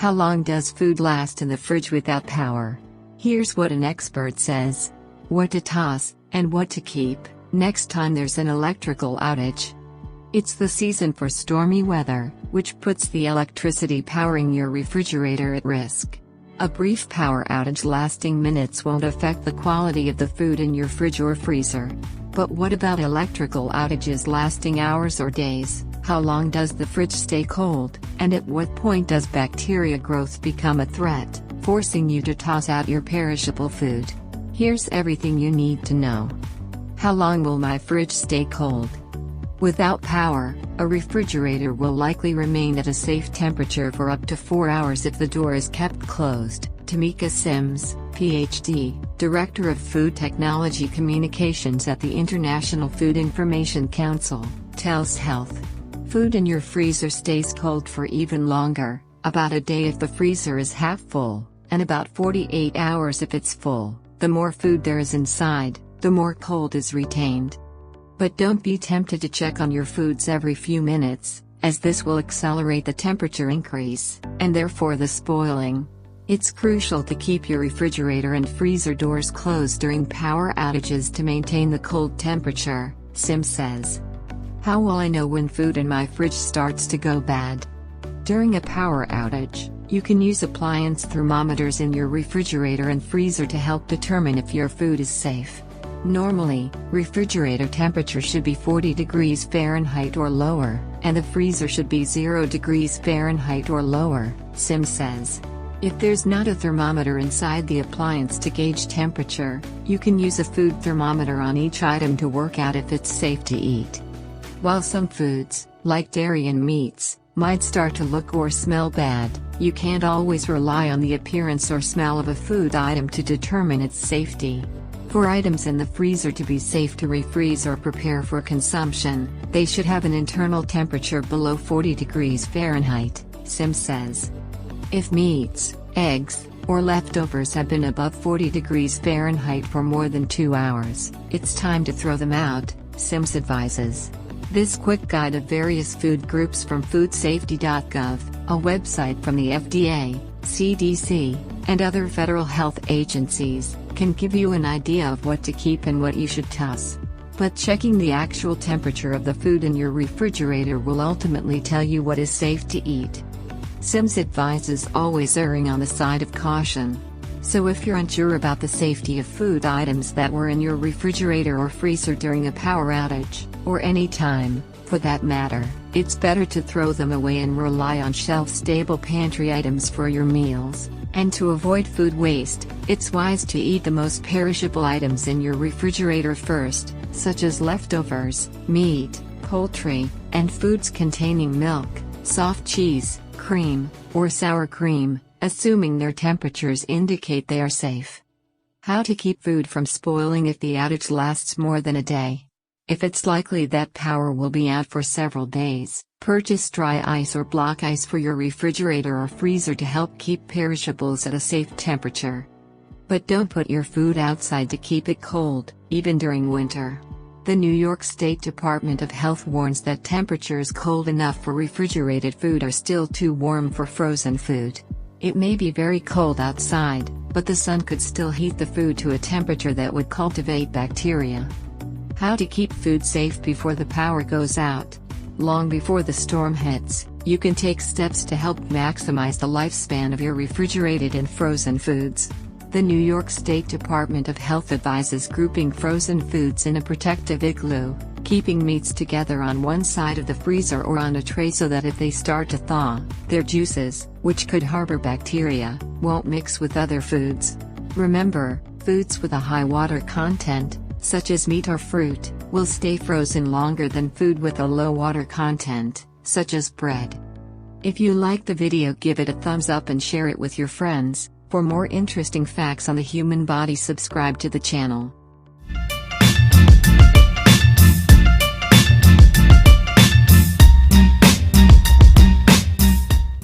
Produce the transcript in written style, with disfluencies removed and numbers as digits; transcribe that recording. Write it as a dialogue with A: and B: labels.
A: How long does food last in the fridge without power? Here's what an expert says. What to toss, and what to keep, next time there's an electrical outage. It's the season for stormy weather, which puts the electricity powering your refrigerator at risk. A brief power outage lasting minutes won't affect the quality of the food in your fridge or freezer. But what about electrical outages lasting hours or days? How long does the fridge stay cold, and at what point does bacteria growth become a threat, forcing you to toss out your perishable food? Here's everything you need to know. How long will my fridge stay cold? Without power, a refrigerator will likely remain at a safe temperature for up to 4 hours if the door is kept closed. Tamika Sims, Ph.D., Director of Food Technology Communications at the International Food Information Council, tells Health. Food in your freezer stays cold for even longer, about a day if the freezer is half full, and about 48 hours if it's full. The more food there is inside, the more cold is retained. But don't be tempted to check on your foods every few minutes, as this will accelerate the temperature increase, and therefore the spoiling. It's crucial to keep your refrigerator and freezer doors closed during power outages to maintain the cold temperature, Sims says. How will I know when food in my fridge starts to go bad? During a power outage, you can use appliance thermometers in your refrigerator and freezer to help determine if your food is safe. Normally, refrigerator temperature should be 40 degrees Fahrenheit or lower, and the freezer should be 0 degrees Fahrenheit or lower, Sims says. If there's not a thermometer inside the appliance to gauge temperature, you can use a food thermometer on each item to work out if it's safe to eat. While some foods, like dairy and meats, might start to look or smell bad, you can't always rely on the appearance or smell of a food item to determine its safety. For items in the freezer to be safe to refreeze or prepare for consumption, they should have an internal temperature below 40 degrees Fahrenheit, Sims says. If meats, eggs, or leftovers have been above 40 degrees Fahrenheit for more than 2 hours, it's time to throw them out, Sims advises. This quick guide of various food groups from foodsafety.gov, a website from the FDA, CDC, and other federal health agencies, can give you an idea of what to keep and what you should toss. But checking the actual temperature of the food in your refrigerator will ultimately tell you what is safe to eat. Sims advises always erring on the side of caution. So if you're unsure about the safety of food items that were in your refrigerator or freezer during a power outage, or any time, for that matter, it's better to throw them away and rely on shelf-stable pantry items for your meals. And to avoid food waste, it's wise to eat the most perishable items in your refrigerator first, such as leftovers, meat, poultry, and foods containing milk, soft cheese, cream, or sour cream, assuming their temperatures indicate they are safe. How to keep food from spoiling if the outage lasts more than a day. If it's likely that power will be out for several days, purchase dry ice or block ice for your refrigerator or freezer to help keep perishables at a safe temperature. But don't put your food outside to keep it cold, even during winter. The New York State Department of Health warns that temperatures cold enough for refrigerated food are still too warm for frozen food. It may be very cold outside, but the sun could still heat the food to a temperature that would cultivate bacteria. How to keep food safe before the power goes out. Long before the storm hits, you can take steps to help maximize the lifespan of your refrigerated and frozen foods. The New York State Department of Health advises grouping frozen foods in a protective igloo, keeping meats together on one side of the freezer or on a tray so that if they start to thaw, their juices, which could harbor bacteria, won't mix with other foods. Remember, foods with a high water content, such as meat or fruit, will stay frozen longer than food with a low water content, such as bread. If you liked the video, give it a thumbs up and share it with your friends. For more interesting facts on the human body, subscribe to the channel.